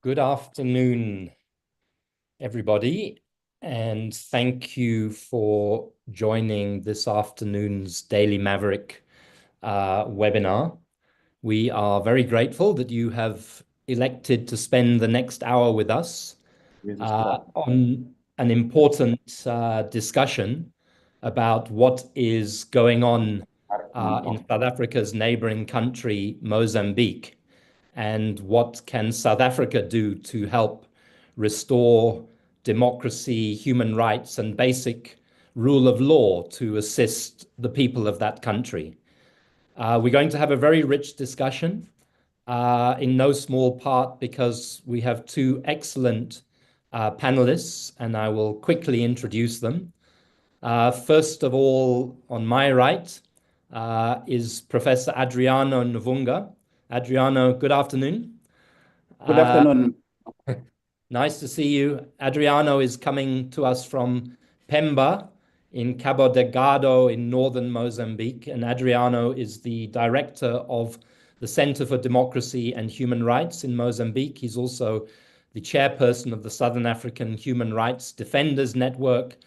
Good afternoon, everybody, and thank you for joining this afternoon's Daily Maverick webinar. We are very grateful that you have elected to spend the next hour with us on an important discussion about what is going on in South Africa's neighboring country, Mozambique, and what can South Africa do to help restore democracy, human rights, and basic rule of law to assist the people of that country. We're going to have a very rich discussion, in no small part because we have two excellent panelists, and I will quickly introduce them. First of all, on my right is Professor Adriano Nvunga. Adriano, good afternoon. Good afternoon. Nice to see you. Adriano is coming to us from Pemba in Cabo Delgado in northern Mozambique. And Adriano is the director of the Center for Democracy and Human Rights in Mozambique. He's also the chairperson of the Southern African Human Rights Defenders Network.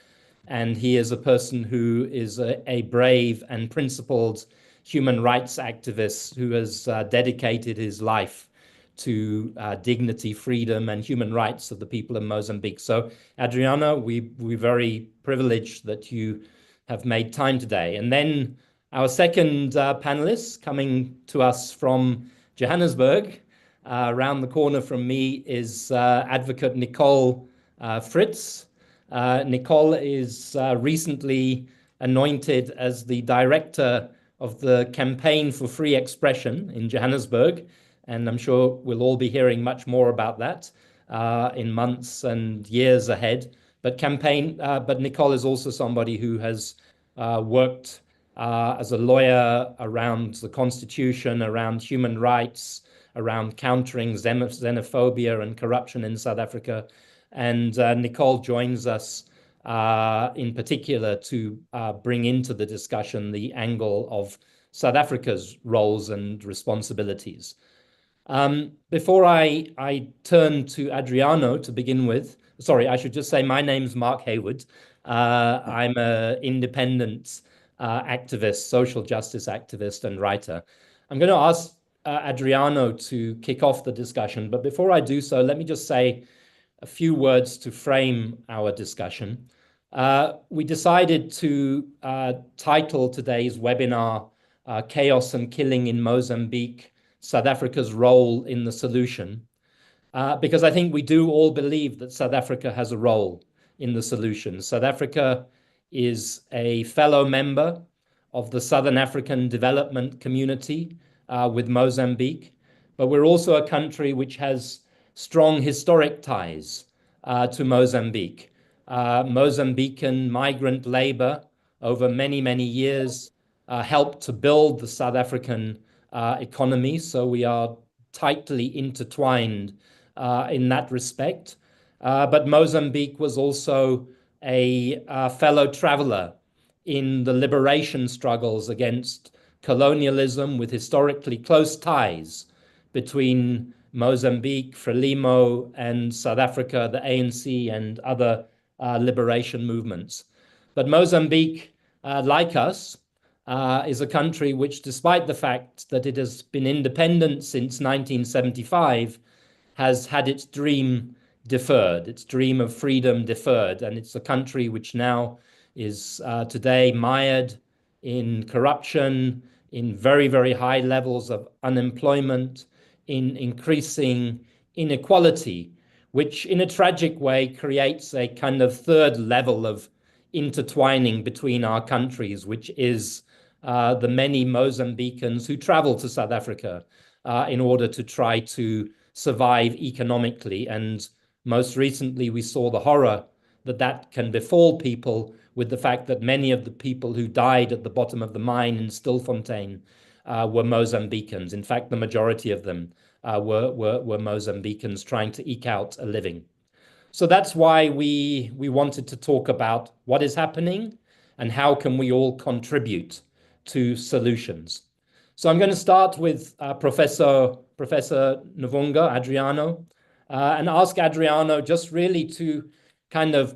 And he is a person who is a brave and principled human rights activist who has dedicated his life to dignity, freedom, and human rights of the people of Mozambique. So, Adriano, we're very privileged that you have made time today. And then our second panelist coming to us from Johannesburg, around the corner from me is Advocate Nicole Fritz. Nicole is recently anointed as the director of the Campaign for Free Expression in Johannesburg. And I'm sure we'll all be hearing much more about that in months and years ahead. But Nicole is also somebody who has worked as a lawyer around the Constitution, around human rights, around countering xenophobia and corruption in South Africa. And Nicole joins us in particular to bring into the discussion the angle of South Africa's roles and responsibilities. Before I turn to Adriano to begin with, sorry, I should just say my name's Mark Hayward. I'm an independent activist, social justice activist and writer. I'm going to ask Adriano to kick off the discussion, but before I do so, let me just say a few words to frame our discussion. We decided to title today's webinar, Chaos and Killing in Mozambique, South Africa's role in the solution, because I think we do all believe that South Africa has a role in the solution. South Africa is a fellow member of the Southern African Development Community with Mozambique, but we're also a country which has strong historic ties to Mozambique. Mozambican migrant labor over many, many years helped to build the South African economy. So we are tightly intertwined in that respect. But Mozambique was also a fellow traveler in the liberation struggles against colonialism, with historically close ties between Mozambique, Frelimo, and South Africa, the ANC, and other liberation movements. But Mozambique, like us, is a country which, despite the fact that it has been independent since 1975, has had its dream deferred, its dream of freedom deferred. And it's a country which now is today mired in corruption, in very, very high levels of unemployment, in increasing inequality, which in a tragic way creates a kind of third level of intertwining between our countries, which is the many Mozambicans who travel to South Africa in order to try to survive economically. And most recently, we saw the horror that can befall people with the fact that many of the people who died at the bottom of the mine in Stilfontein were Mozambicans. In fact, the majority of them were Mozambicans trying to eke out a living. So that's why we wanted to talk about what is happening and how can we all contribute to solutions. So I'm going to start with Professor Nvunga, Adriano. and ask Adriano just really to kind of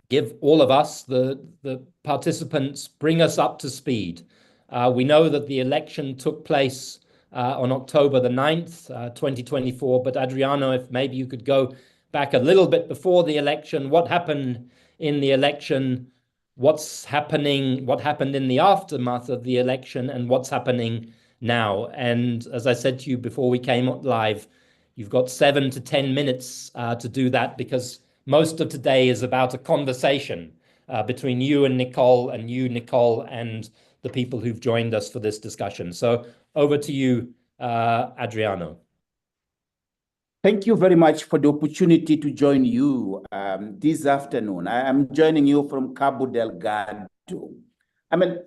give all of us, the participants, bring us up to speed. We know that the election took place on October the 9th, 2024. But Adriano, if maybe you could go back a little bit before the election, what happened in the election, what's happening, what happened in the aftermath of the election, and what's happening now. And as I said to you before we came live, you've got 7 to 10 minutes to do that, because most of today is about a conversation between you and Nicole, and the people who've joined us for this discussion. So over to you, Adriano. Thank you very much for the opportunity to join you this afternoon. I am joining you from Cabo Delgado. I mean,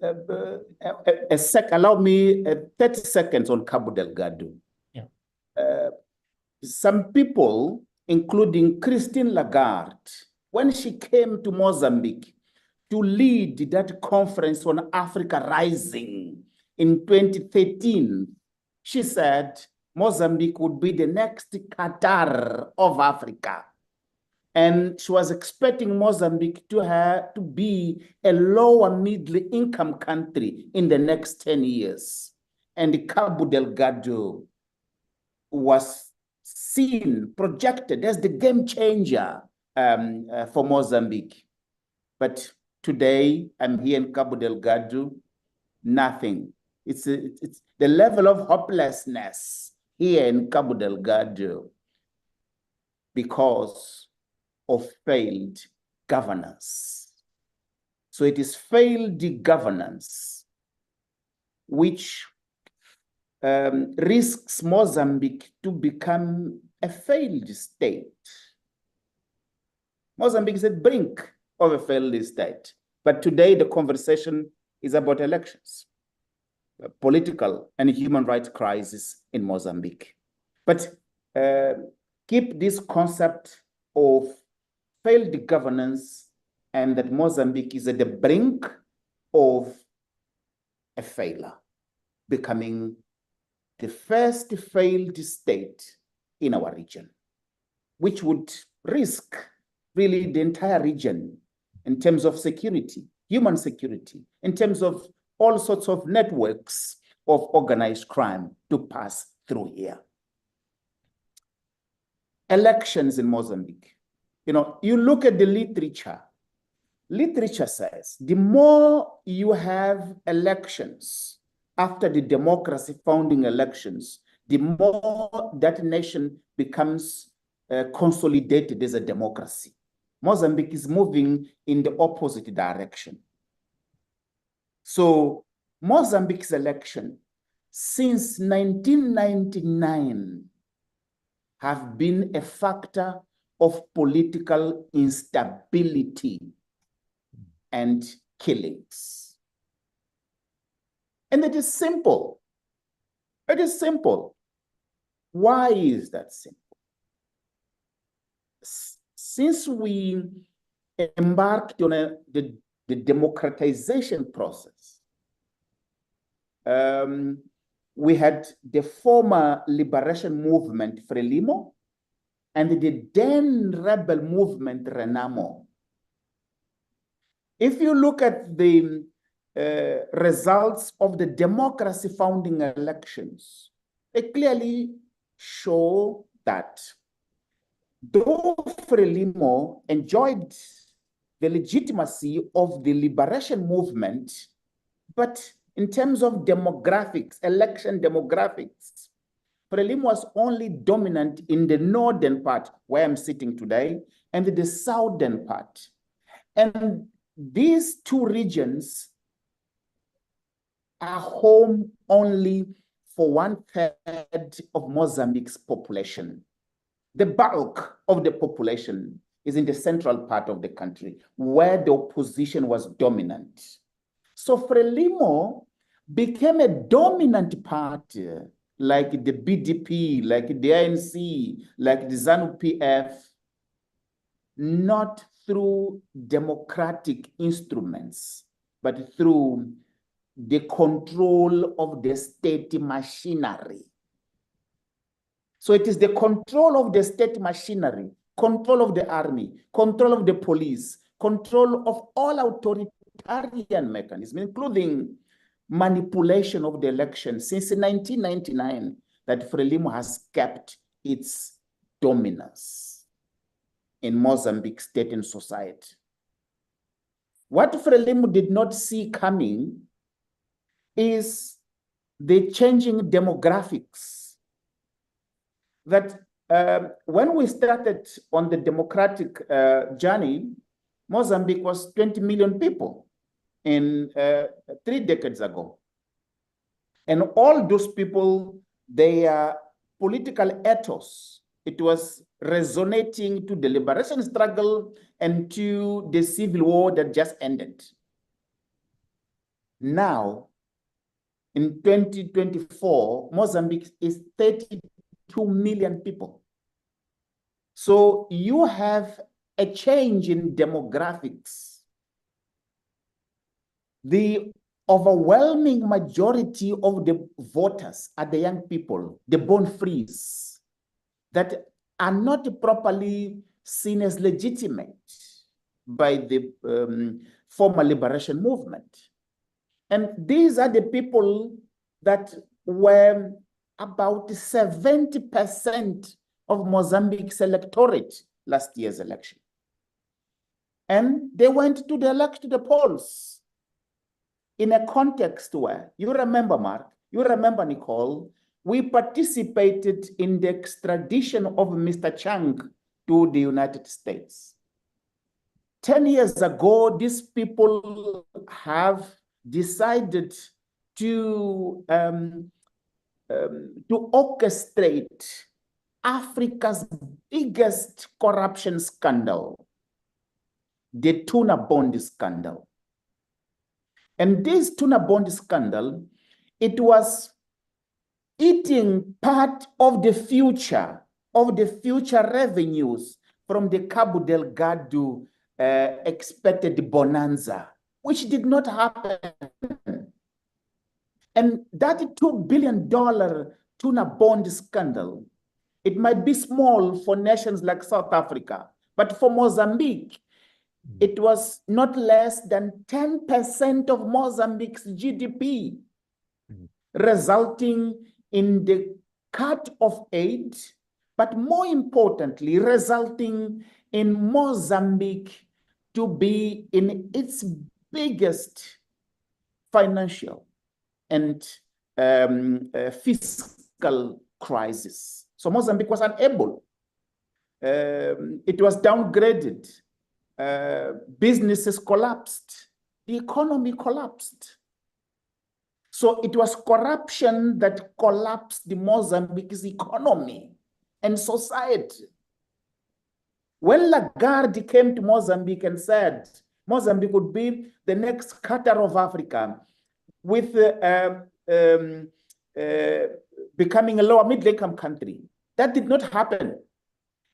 allow me 30 seconds on Cabo Delgado. Yeah. Some people, including Christine Lagarde, when she came to Mozambique to lead that conference on Africa Rising in 2013, she said Mozambique would be the next Qatar of Africa. And she was expecting Mozambique to be a lower middle income country in the next 10 years. And Cabo Delgado was seen, projected as the game changer for Mozambique. But today, I'm here in Cabo Delgado, nothing. It's the level of hopelessness here in Cabo Delgado because of failed governance. So it is failed governance which risks Mozambique to become a failed state. Mozambique is at the brink of a failed state. But today the conversation is about elections, political and human rights crisis in Mozambique. But keep this concept of failed governance and that Mozambique is at the brink of a failure, becoming the first failed state in our region, which would risk really the entire region in terms of security, human security, in terms of all sorts of networks of organized crime to pass through here. Elections in Mozambique. You know, you look at the literature says the more you have elections after the democracy founding elections, the more that nation becomes consolidated as a democracy. Mozambique is moving in the opposite direction. So Mozambique's election since 1999 have been a factor of political instability and killings. And it is simple. It is simple. Why is that simple? Since we embarked on the democratization process, we had the former liberation movement Frelimo and the then rebel movement Renamo. If you look at the results of the democracy founding elections, they clearly show that though Frelimo enjoyed the legitimacy of the liberation movement, but in terms of demographics, election demographics, Frelimo was only dominant in the northern part where I'm sitting today and the southern part. And these two regions are home only for 1/3 of Mozambique's population. The bulk of the population is in the central part of the country where the opposition was dominant. So Frelimo became a dominant party like the BDP, like the ANC, like the ZANU-PF, not through democratic instruments, but through the control of the state machinery. So it is the control of the state machinery, control of the army, control of the police, control of all authoritarian mechanisms, including manipulation of the election since 1999, that Frelimo has kept its dominance in Mozambique state and society. What Frelimo did not see coming is the changing demographics. That when we started on the democratic journey, Mozambique was 20 million people in 3 decades ago. And all those people, their political ethos, it was resonating to the liberation struggle and to the civil war that just ended. Now, in 2024, Mozambique is 32 million people. So you have a change in demographics. The overwhelming majority of the voters are the young people, the born-frees, that are not properly seen as legitimate by the former liberation movement. And these are the people that were about 70% of Mozambique's electorate last year's election. And they went to the polls in a context where, you remember, Mark, you remember, Nicole, we participated in the extradition of Mr. Chang to the United States. 10 years ago, these people have decided to orchestrate Africa's biggest corruption scandal, the tuna bond scandal. And this tuna bond scandal, it was eating part of the future revenues from the Cabo Delgado expected bonanza, which did not happen. And that $2 billion tuna bond scandal, it might be small for nations like South Africa, but for Mozambique, it was not less than 10% of Mozambique's GDP, resulting in the cut of aid, but more importantly, resulting in Mozambique to be in its biggest financial and fiscal crisis. So Mozambique was unable. It was downgraded. Businesses collapsed. The economy collapsed. So it was corruption that collapsed the Mozambique's economy and society. When Lagarde came to Mozambique and said Mozambique would be the next Qatar of Africa, with becoming a lower middle-income country, that did not happen.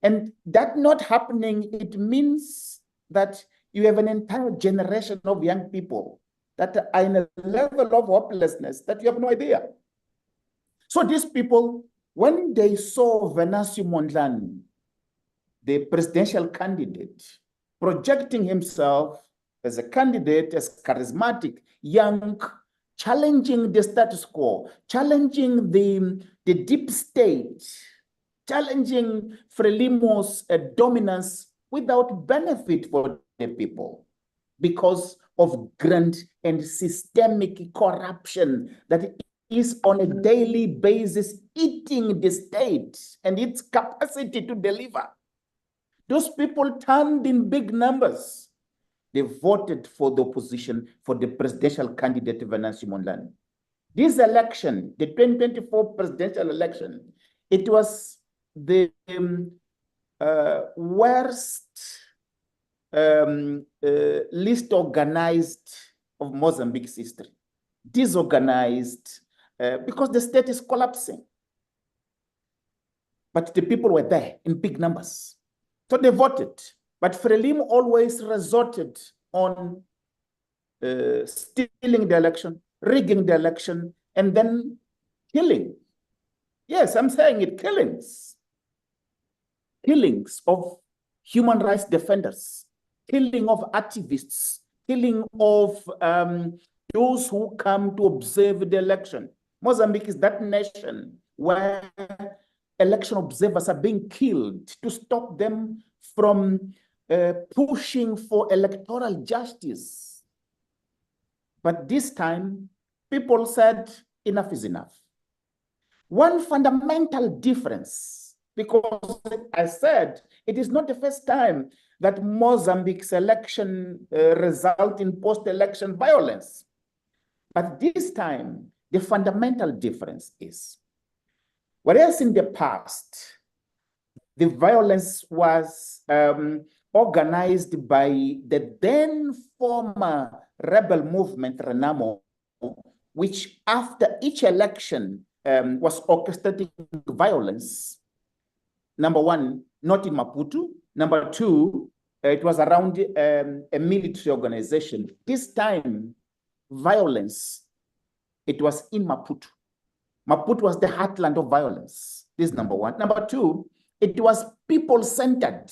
And that not happening, it means that you have an entire generation of young people that are in a level of hopelessness that you have no idea. So these people, when they saw Venancio Mondlane, the presidential candidate, projecting himself as a candidate, as charismatic, young, challenging the status quo, challenging the deep state, challenging Frelimo's dominance without benefit for the people because of grand and systemic corruption that is on a daily basis eating the state and its capacity to deliver. Those people turned in big numbers. They voted for the opposition, for the presidential candidate, Venancio Mondlane. This election, the 2024 presidential election, it was the worst, least organized of Mozambique's history. Disorganized, because the state is collapsing. But the people were there in big numbers. So they voted. But Frelimo always resorted on stealing the election, rigging the election, and then killing Yes, I'm saying it, killings. Killings of human rights defenders, killing of activists, killing of those who come to observe the election. Mozambique is that nation where election observers are being killed to stop them from pushing for electoral justice. But this time, people said enough is enough. One fundamental difference, because I said it is not the first time that Mozambique's election result in post-election violence. But this time, the fundamental difference is, whereas in the past, the violence was organized by the then former rebel movement, Renamo, which after each election was orchestrating violence. Number one, not in Maputo. Number two, it was around a military organization. This time, violence, it was in Maputo. Maputo was the heartland of violence. This is number one. Number two, it was people-centered.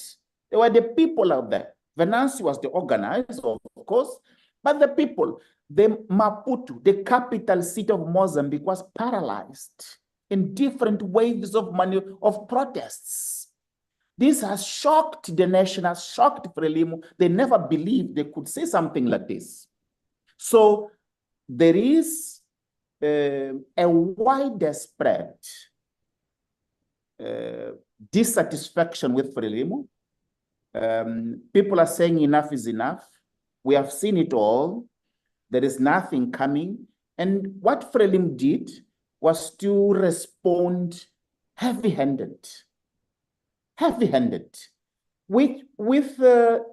There were the people out there. Venancio was the organizer, of course, but the people, the Maputo, the capital city of Mozambique, was paralyzed in different waves of protests. This has shocked the nation, has shocked Frelimo. They never believed they could say something like this. So there is a widespread dissatisfaction with Frelimo. People are saying enough is enough. We have seen it all. There is nothing coming. And what Frelimo did was to respond heavy-handed, with a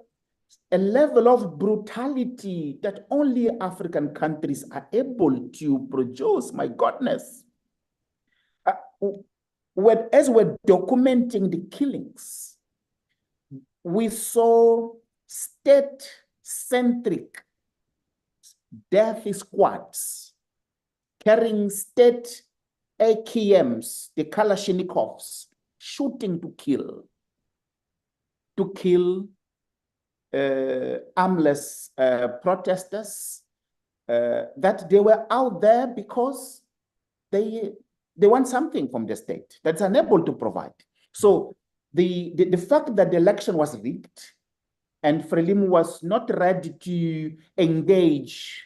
level of brutality that only African countries are able to produce. My goodness. As we're documenting the killings, we saw state-centric death squads carrying state AKMs, the Kalashnikovs, shooting to kill armless protesters, that they were out there because they want something from the state that's unable to provide. So the fact that the election was rigged and Frelimo was not ready to engage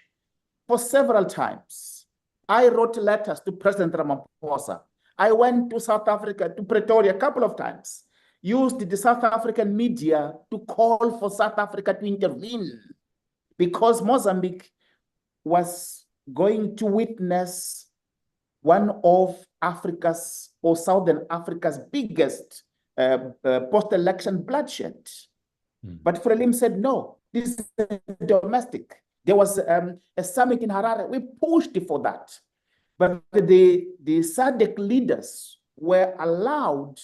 for several times. I wrote letters to President Ramaphosa. I went to South Africa, to Pretoria a couple of times, used the South African media to call for South Africa to intervene because Mozambique was going to witness one of Africa's or Southern Africa's biggest post-election bloodshed. But Frelimo said, no, this is domestic. There was a summit in Harare. We pushed for that. But the SADC leaders were allowed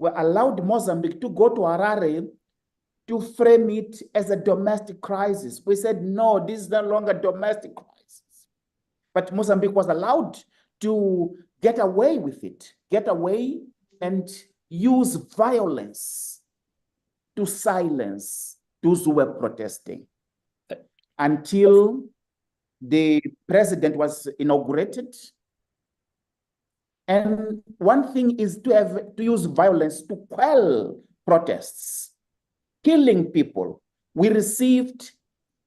Mozambique to go to Harare to frame it as a domestic crisis. We said, no, this is no longer a domestic crisis. But Mozambique was allowed to get away with it, and use violence to silence those who were protesting until the president was inaugurated. And one thing is to use violence to quell protests, killing people. We received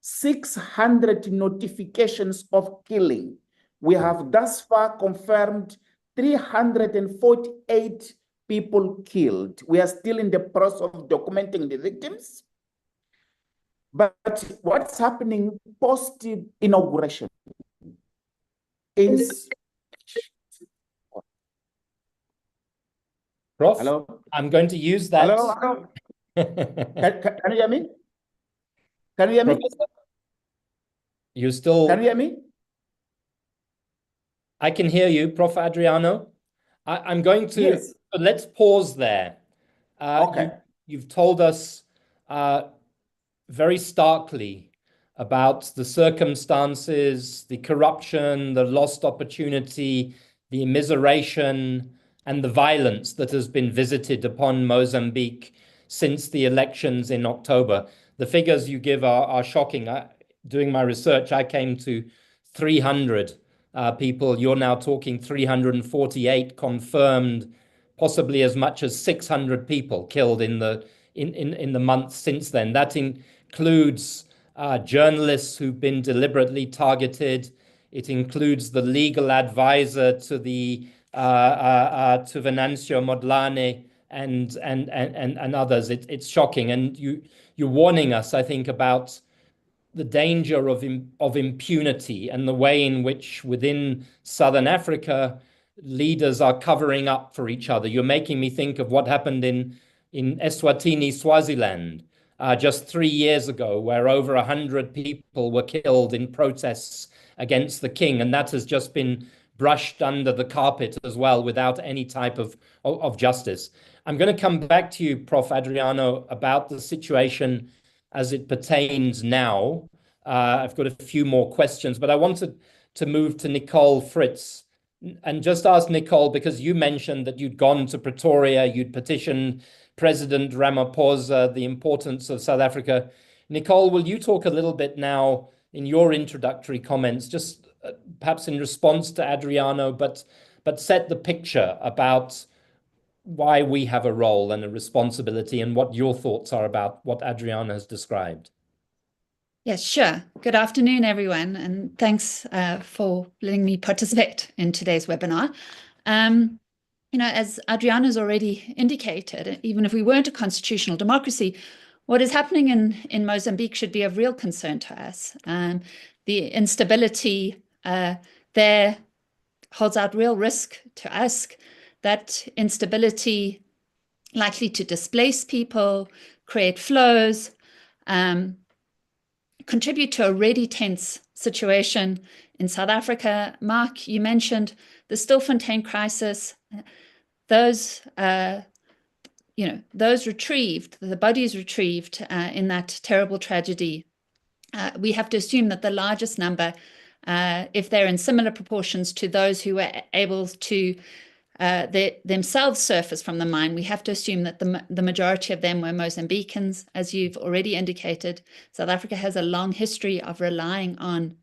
600 notifications of killing. We have thus far confirmed 348 people killed. We are still in the process of documenting the victims. But what's happening post-inauguration is... Prof, hello? I'm going to use that. Hello? Can you hear me? Can you hear me? Professor, you still... Can you hear me? I can hear you, Prof. Adriano. I'm going to... Yes. Let's pause there. Okay. You've told us very starkly about the circumstances, the corruption, the lost opportunity, the immiseration and the violence that has been visited upon Mozambique since the elections in October. The figures you give are shocking. Doing my research, I came to 300 people. You're now talking 348 confirmed, possibly as much as 600 people killed in the months since then. That includes journalists who've been deliberately targeted. It includes the legal advisor to Venancio Modlane and others. It's shocking, and you're warning us, I think, about the danger of impunity and the way in which within Southern Africa leaders are covering up for each other. You're making me think of what happened in Eswatini, Swaziland, just 3 years ago, where over 100 people were killed in protests against the king, and that has just been brushed under the carpet as well without any type of justice. I'm going to come back to you, Prof. Adriano, about the situation as it pertains now. I've got a few more questions, but I wanted to move to Nicole Fritz and just ask Nicole, because you mentioned that you'd gone to Pretoria, you'd petitioned President Ramaphosa, the importance of South Africa. Nicole, will you talk a little bit now in your introductory comments, just perhaps in response to Adriano, but set the picture about why we have a role and a responsibility and what your thoughts are about what Adriano has described. Yes, sure. Good afternoon, everyone, and thanks for letting me participate in today's webinar. As Adriano's already indicated, even if we weren't a constitutional democracy, what is happening in Mozambique should be of real concern to us. The instability there holds out real risk to us. That instability likely to displace people, create flows, contribute to a already tense situation in South Africa. Mark, you mentioned the Stilfontein crisis. Those retrieved, the bodies retrieved in that terrible tragedy. We have to assume that the largest number, if they're in similar proportions to those who were able to themselves surface from the mine, we have to assume that the majority of them were Mozambicans. As you've already indicated, South Africa has a long history of relying on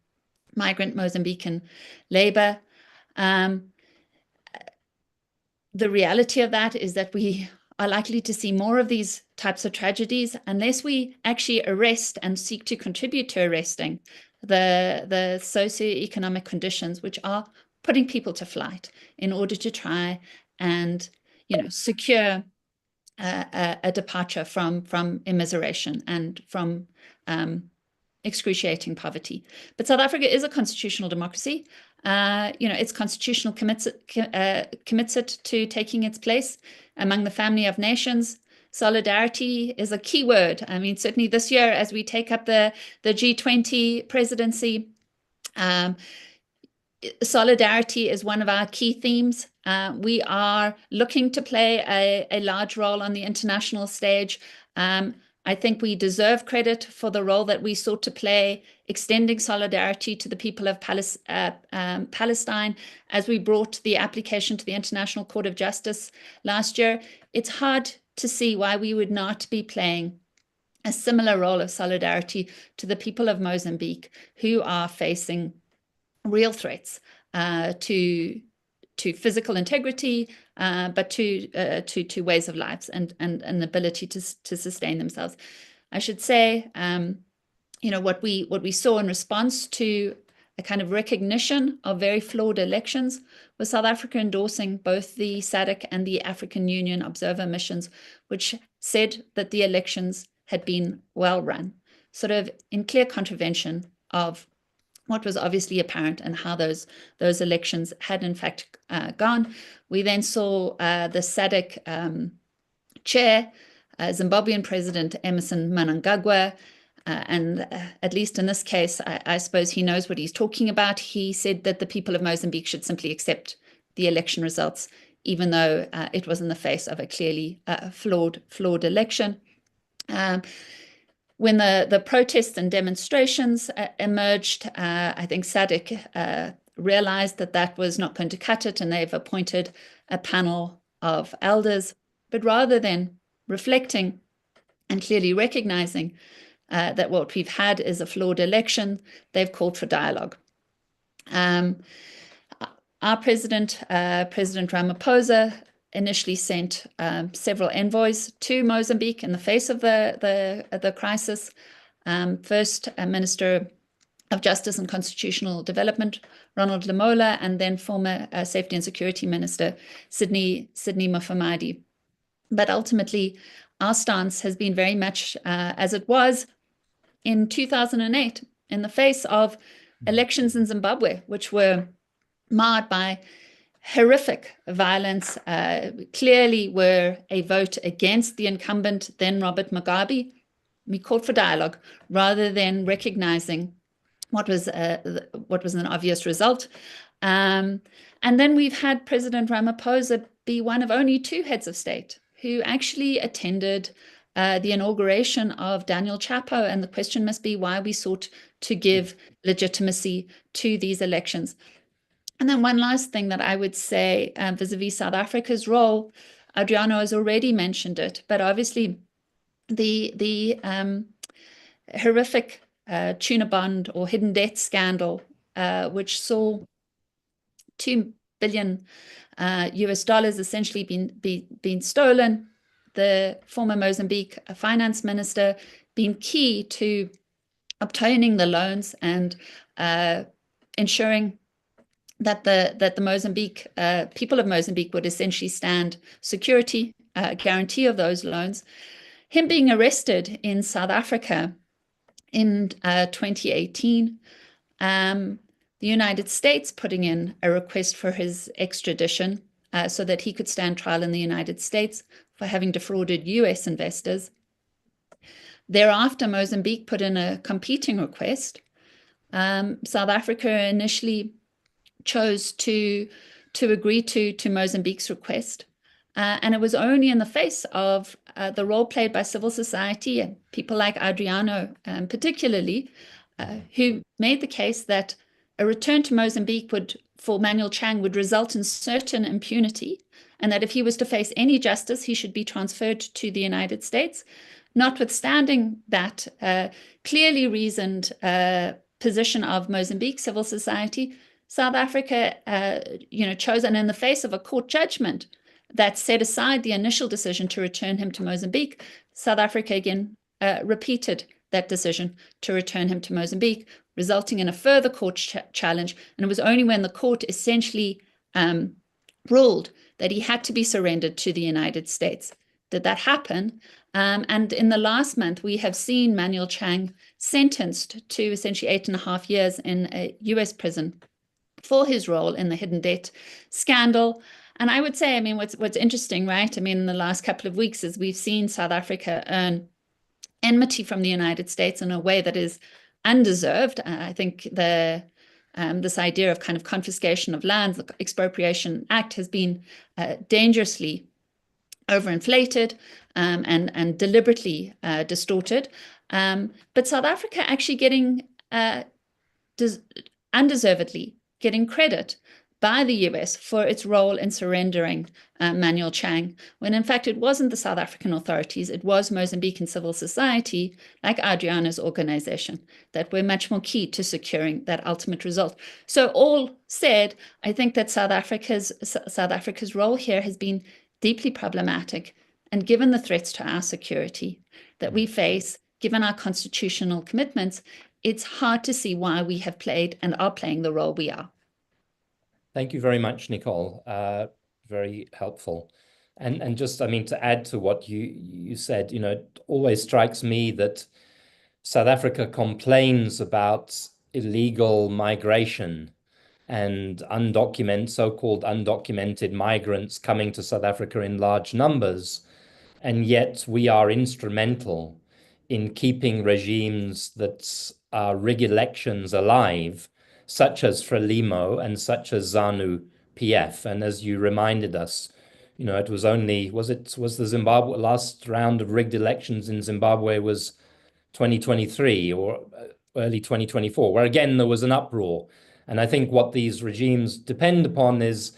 migrant Mozambican labor. The reality of that is that we are likely to see more of these types of tragedies unless we actually arrest and seek to contribute to arresting the socioeconomic conditions which are putting people to flight in order to try and secure a departure from immiseration and from excruciating poverty. But South Africa is a constitutional democracy. Its constitution commits it to taking its place among the family of nations. Solidarity is a key word. I mean, certainly this year, as we take up the G20 presidency, solidarity is one of our key themes. We are looking to play a large role on the international stage. I think we deserve credit for the role that we sought to play, extending solidarity to the people of Palestine as we brought the application to the International Court of Justice last year. It's hard to see why we would not be playing a similar role of solidarity to the people of Mozambique who are facing real threats to physical integrity, but to ways of lives and an ability to sustain themselves. I should say, what we saw in response to a kind of recognition of very flawed elections was South Africa endorsing both the SADC and the African Union observer missions, which said that the elections had been well run, sort of in clear contravention of what was obviously apparent and how those elections had in fact gone. We then saw the SADC chair, Zimbabwean President Emmerson Mnangagwa, and at least in this case, I suppose he knows what he's talking about. He said that the people of Mozambique should simply accept the election results, even though it was in the face of a clearly flawed election. When the protests and demonstrations emerged, I think SADC realized that that was not going to cut it, and they've appointed a panel of elders. But rather than reflecting and clearly recognizing that what we've had is a flawed election, they've called for dialogue. Our president, President Ramaphosa, initially sent several envoys to Mozambique in the face of the crisis. First, Minister of Justice and Constitutional Development, Ronald Lamola, and then former Safety and Security Minister, Sydney Mufamadi. But ultimately, our stance has been very much as it was in 2008, in the face of elections in Zimbabwe, which were marred by horrific violence, clearly were a vote against the incumbent, then Robert Mugabe. We called for dialogue rather than recognizing what was an obvious result. And then we've had President Ramaphosa be one of only 2 heads of state who actually attended the inauguration of Daniel Chapo. And the question must be why we sought to give legitimacy to these elections. And then one last thing that I would say vis-a-vis South Africa's role, Adriano has already mentioned it, but obviously the horrific tuna bond or hidden debt scandal, which saw $2 billion US dollars essentially being stolen. The former Mozambique finance minister being key to obtaining the loans and ensuring that the Mozambique people of Mozambique would essentially stand security, guarantee of those loans. Him being arrested in South Africa in 2018, the United States putting in a request for his extradition so that he could stand trial in the United States for having defrauded US investors. Thereafter, Mozambique put in a competing request. South Africa initially chose to agree to Mozambique's request. And it was only in the face of the role played by civil society and people like Adriano, particularly, who made the case that a return to Mozambique for Manuel Chang would result in certain impunity, and that if he was to face any justice, he should be transferred to the United States. Notwithstanding that clearly reasoned position of Mozambique civil society, South Africa, chose, and in the face of a court judgment that set aside the initial decision to return him to Mozambique, South Africa again repeated that decision to return him to Mozambique, resulting in a further court challenge. And it was only when the court essentially ruled that he had to be surrendered to the United States did that happen. And in the last month, we have seen Manuel Chang sentenced to essentially 8.5 years in a US prison for his role in the hidden debt scandal. And I would say, I mean, what's interesting, right? I mean, in the last couple of weeks, is we've seen South Africa earn enmity from the United States in a way that is undeserved. I think this idea of kind of confiscation of lands, the Expropriation Act, has been dangerously overinflated and deliberately distorted. But South Africa actually getting undeservedly getting credit by the US for its role in surrendering Manuel Chang, when in fact it wasn't the South African authorities, it was Mozambican civil society, like Adriano's organization, that were much more key to securing that ultimate result. So all said, I think that South Africa's role here has been deeply problematic, and given the threats to our security that we face, given our constitutional commitments, it's hard to see why we have played and are playing the role we are. Thank you very much, Nicole. Very helpful. And just, I mean, to add to what you said, it always strikes me that South Africa complains about illegal migration and so-called undocumented migrants coming to South Africa in large numbers. And yet we are instrumental in keeping regimes that rig elections alive, such as Frelimo and such as ZANU-PF. And as you reminded us, it was only, was the Zimbabwe last round of rigged elections in Zimbabwe was 2023 or early 2024, where again there was an uproar And I think what these regimes depend upon is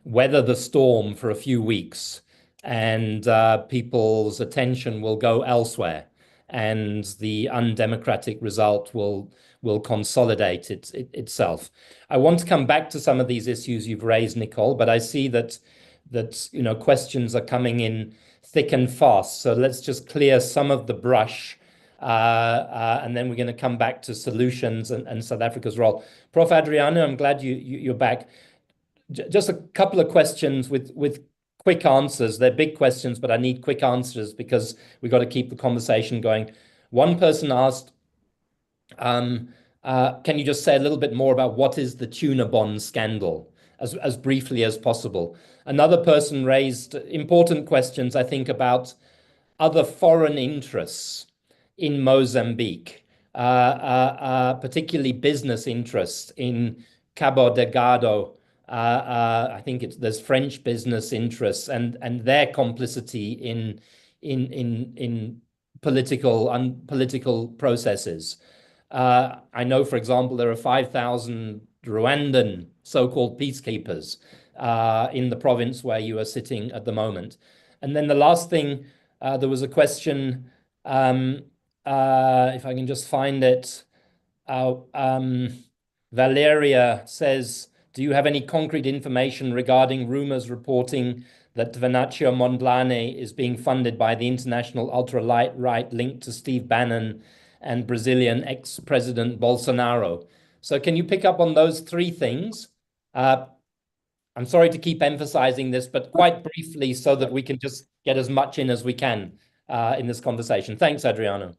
weather the storm for a few weeks, and people's attention will go elsewhere, and the undemocratic result will consolidate itself. I want to come back to some of these issues you've raised, Nicole, but I see that questions are coming in thick and fast. So let's just clear some of the brush, and then we're going to come back to solutions and South Africa's role. Prof. Adriano, I'm glad you're back. Just a couple of questions with quick answers. They're big questions, but I need quick answers because we've got to keep the conversation going. One person asked, can you just say a little bit more about what is the tuna bond scandal, as briefly as possible? Another person raised important questions, I think, about other foreign interests in Mozambique, particularly business interests in Cabo Delgado. I think there's French business interests and their complicity in political processes. I know, for example, there are 5,000 Rwandan so-called peacekeepers in the province where you are sitting at the moment. And then the last thing, there was a question, if I can just find it. Valeria says, do you have any concrete information regarding rumors reporting that Venancio Mondlane is being funded by the international ultra-right linked to Steve Bannon and Brazilian ex-president Bolsonaro? So can you pick up on those three things? I'm sorry to keep emphasizing this, but quite briefly so that we can just get as much in as we can in this conversation. Thanks, Adriano.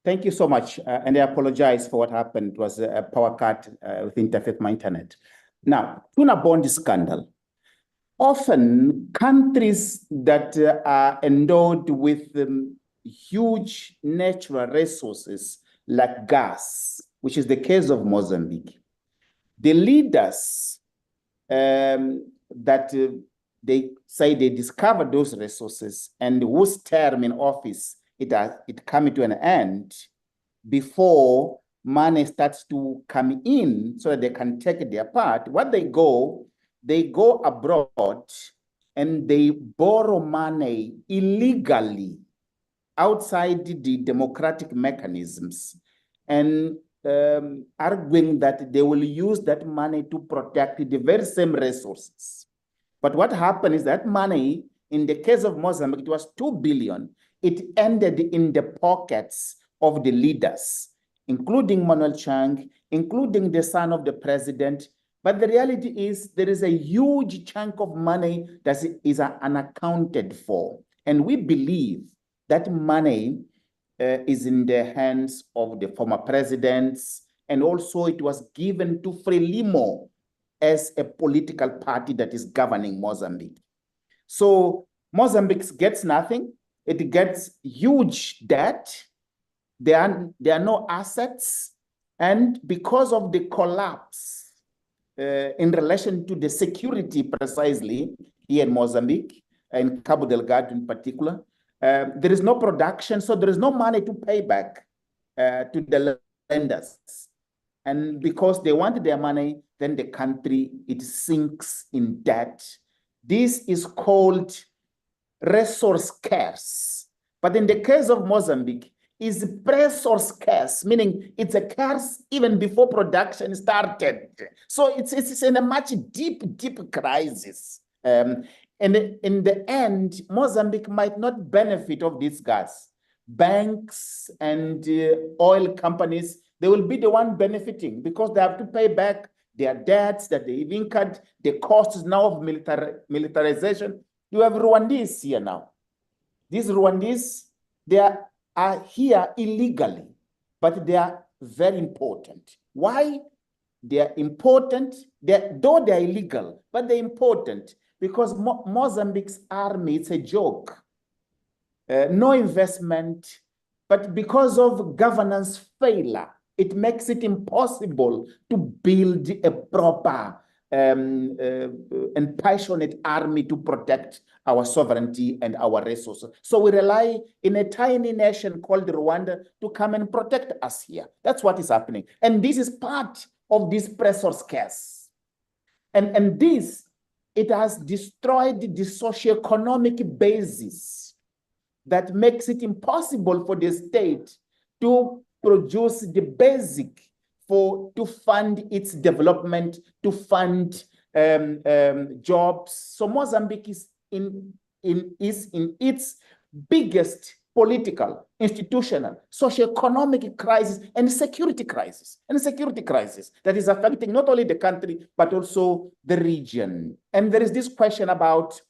Thank you so much. And I apologize for what happened. It was a power cut with interface with my internet. Now, tuna bond scandal. Often countries that are endowed with huge natural resources like gas, which is the case of Mozambique, the leaders that they say they discovered those resources and whose term in office it coming to an end before money starts to come in so that they can take their part. What they go abroad and they borrow money illegally outside the democratic mechanisms and arguing that they will use that money to protect the very same resources. But what happened is that money, in the case of Mozambique, it was 2 billion. It ended in the pockets of the leaders, including Manuel Chang, including the son of the president. But the reality is there is a huge chunk of money that is unaccounted for. And we believe that money is in the hands of the former presidents. And also it was given to Frelimo as a political party that is governing Mozambique. So Mozambique gets nothing. It gets huge debt. There are no assets. And because of the collapse in relation to the security precisely here in Mozambique, in Cabo Delgado in particular, there is no production, so there is no money to pay back to the lenders. And because they want their money, then the country, it sinks in debt. This is called resource scarce. But in the case of Mozambique, is resource scarce, meaning it's a curse even before production started. So it's in a much deep crisis. And in the end, Mozambique might not benefit of this gas. Banks and oil companies, they will be the one benefiting because they have to pay back their debts that they've incurred, the costs now of militarization. You have Rwandese here now. These Rwandese, they are here illegally, but they are very important. Why? They are important, though they are illegal, but they're important because Mozambique's army, it's a joke. No investment, but because of governance failure, it makes it impossible to build a proper and passionate army to protect our sovereignty and our resources. So we rely in a tiny nation called Rwanda to come and protect us here. That's what is happening. And this is part of this pressure scarce. And this, it has destroyed the socioeconomic basis that makes it impossible for the state to produce the basic to fund its development, to fund jobs. So Mozambique is in its biggest political, institutional, socio-economic crisis and security crisis that is affecting not only the country, but also the region. And there is this question about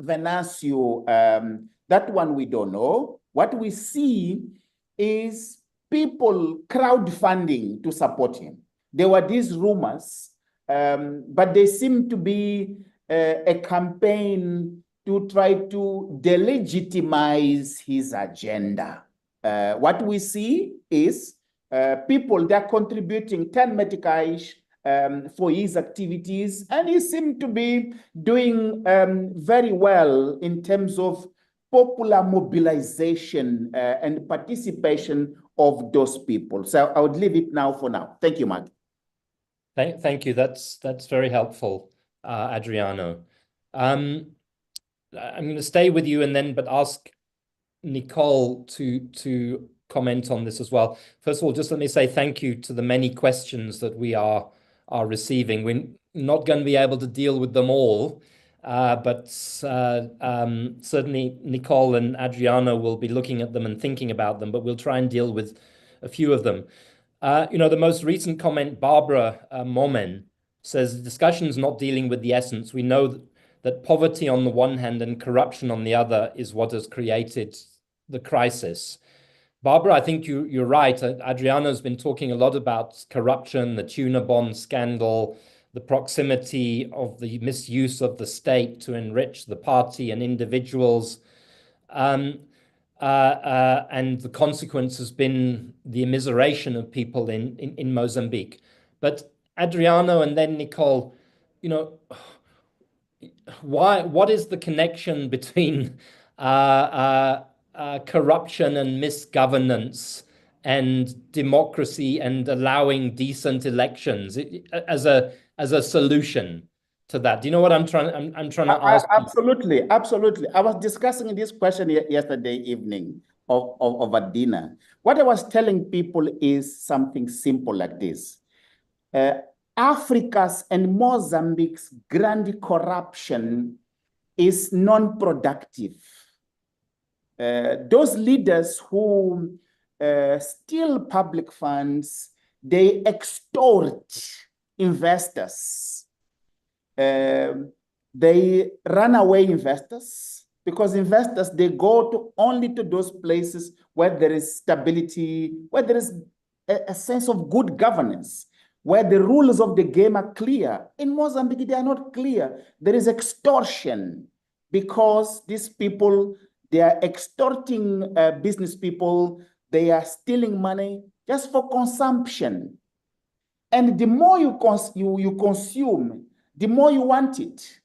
Venancio, that one we don't know. What we see is people crowdfunding to support him. There were these rumors, but they seem to be a campaign to try to delegitimize his agenda. What we see is people, they're contributing 10 meticais for his activities, and he seemed to be doing very well in terms of popular mobilization and participation of those people. So I would leave it now for now. Thank you, Mark. Thank you. That's very helpful, Adriano. I'm going to stay with you but ask Nicole to comment on this as well. First of all, just let me say thank you to the many questions that we are receiving. We're not going to be able to deal with them all, but certainly Nicole and Adriano will be looking at them and thinking about them, but we'll try and deal with a few of them. The most recent comment, Barbara Momen, says the discussion is not dealing with the essence. We know that poverty on the one hand and corruption on the other is what has created the crisis. Barbara, I think you're right. Adriano's been talking a lot about corruption, the tuna bond scandal, the proximity of the misuse of the state to enrich the party and individuals. And the consequence has been the immiseration of people in Mozambique. But Adriano and then Nicole, what is the connection between corruption and misgovernance and democracy and allowing decent elections as a solution to that? Do you know what I'm trying to ask? Absolutely. I was discussing this question yesterday evening of a dinner. What I was telling people is something simple like this. Africa's and Mozambique's grand corruption is non-productive. Those leaders who steal public funds, they extort investors. They run away investors because investors, they go only to those places where there is stability, where there is a sense of good governance, where the rules of the game are clear. In Mozambique, they are not clear. There is extortion because these people, they are extorting business people. They are stealing money just for consumption. And the more you consume, the more you want it.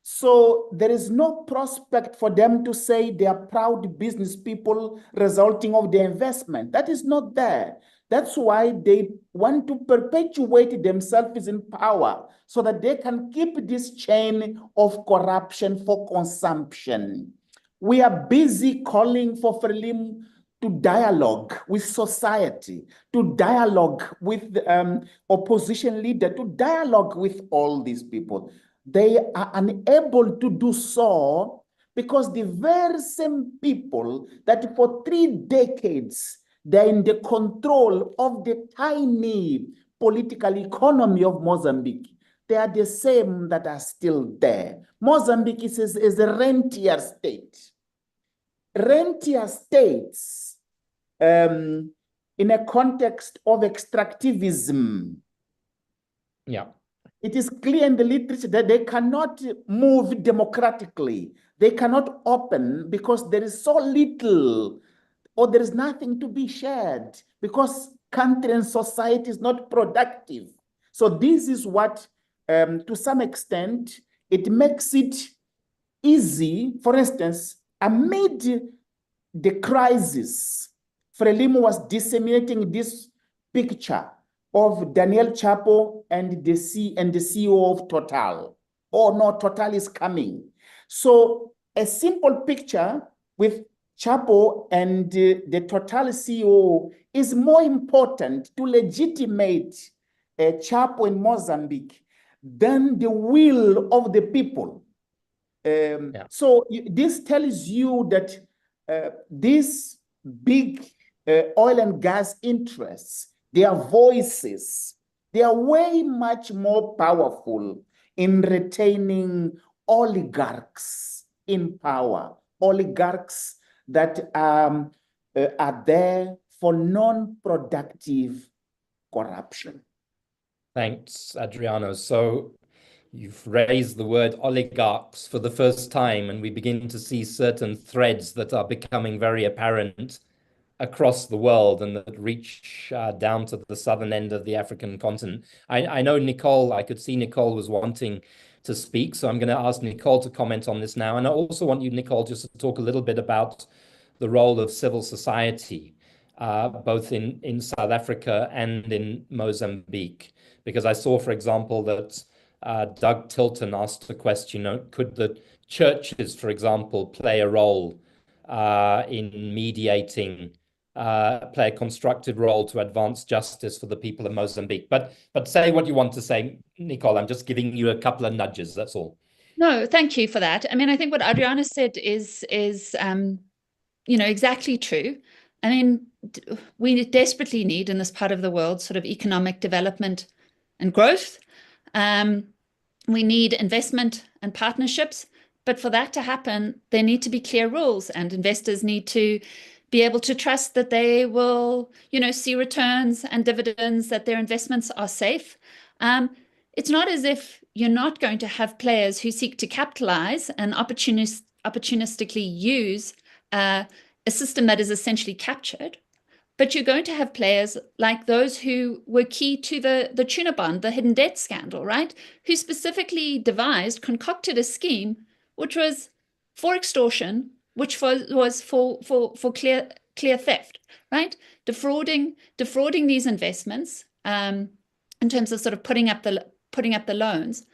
So there is no prospect for them to say they are proud business people resulting of their investment. That is not there. That's why they want to perpetuate themselves in power so that they can keep this chain of corruption for consumption. We are busy calling for Frelimo to dialogue with society, to dialogue with the opposition leader, to dialogue with all these people. They are unable to do so because the very same people that for 3 decades, they're in the control of the tiny political economy of Mozambique. They are the same that are still there. Mozambique is a rentier state. Rentier states in a context of extractivism. Yeah. It is clear in the literature that they cannot move democratically. They cannot open because there is so little or there is nothing to be shared because country and society is not productive. So this is what, to some extent, it makes it easy. For instance, amid the crisis, Frelimo was disseminating this picture of Daniel Chapo and the CEO of Total. Oh no, Total is coming. So a simple picture with Chapo and the Total CEO is more important to legitimate Chapo in Mozambique than the will of the people. So this tells you that these big oil and gas interests, their voices, they are way much more powerful in retaining oligarchs in power, oligarchs that are there for non-productive corruption. Thanks, Adriano. So you've raised the word oligarchs for the first time, and we begin to see certain threads that are becoming very apparent across the world and that reach down to the southern end of the African continent. I know Nicole, I could see Nicole was wanting to speak, so I'm going to ask Nicole to comment on this now. And I also want you, Nicole, just to talk a little bit about the role of civil society, both in South Africa and in Mozambique. Because I saw, for example, that Doug Tilton asked the question, could the churches, for example, play a role in mediating, play a constructive role to advance justice for the people of Mozambique? But say what you want to say, Nicole. I'm just giving you a couple of nudges, that's all. No, thank you for that. I mean, I think what Adriana said is exactly true. I mean, we desperately need in this part of the world sort of economic development and growth. We need investment and partnerships, but for that to happen, there need to be clear rules, and investors need to be able to trust that they will, see returns and dividends, that their investments are safe. It's not as if you're not going to have players who seek to capitalize and opportunistically use a system that is essentially captured. But you're going to have players like those who were key to the tuna bond, the hidden debt scandal, right? Who specifically concocted a scheme which was for extortion, which was for clear theft, right? Defrauding these investments in terms of sort of putting up the loans.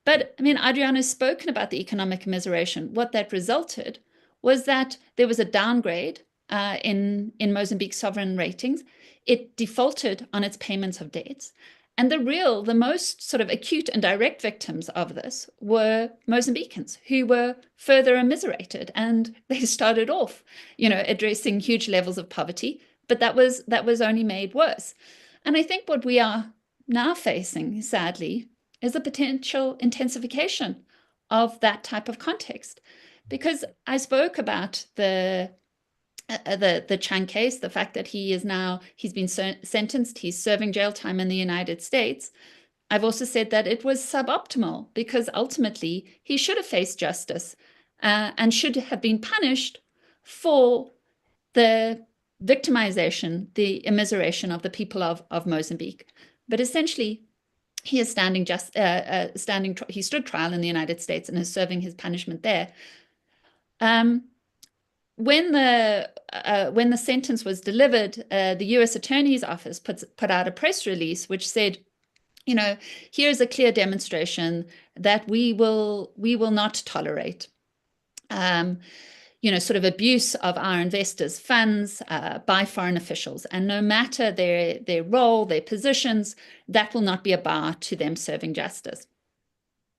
But I mean, Adriano's spoken about the economic immiseration. What that resulted was that there was a downgrade in Mozambique's sovereign ratings. It defaulted on its payments of debts. And the most sort of acute and direct victims of this were Mozambicans who were further immiserated. And they started off, addressing huge levels of poverty, but that was only made worse. And I think what we are now facing, sadly, is a potential intensification of that type of context. Because I spoke about the Chang case, the fact that he's been sentenced, he's serving jail time in the United States. I've also said that it was suboptimal because ultimately he should have faced justice and should have been punished for the victimization, the immiseration of the people of Mozambique. But essentially, he is he stood trial in the United States and is serving his punishment there. When the sentence was delivered, the U.S. Attorney's Office put out a press release which said, here's a clear demonstration that we will not tolerate, sort of abuse of our investors' funds by foreign officials, and no matter their role, their positions, that will not be a bar to them serving justice.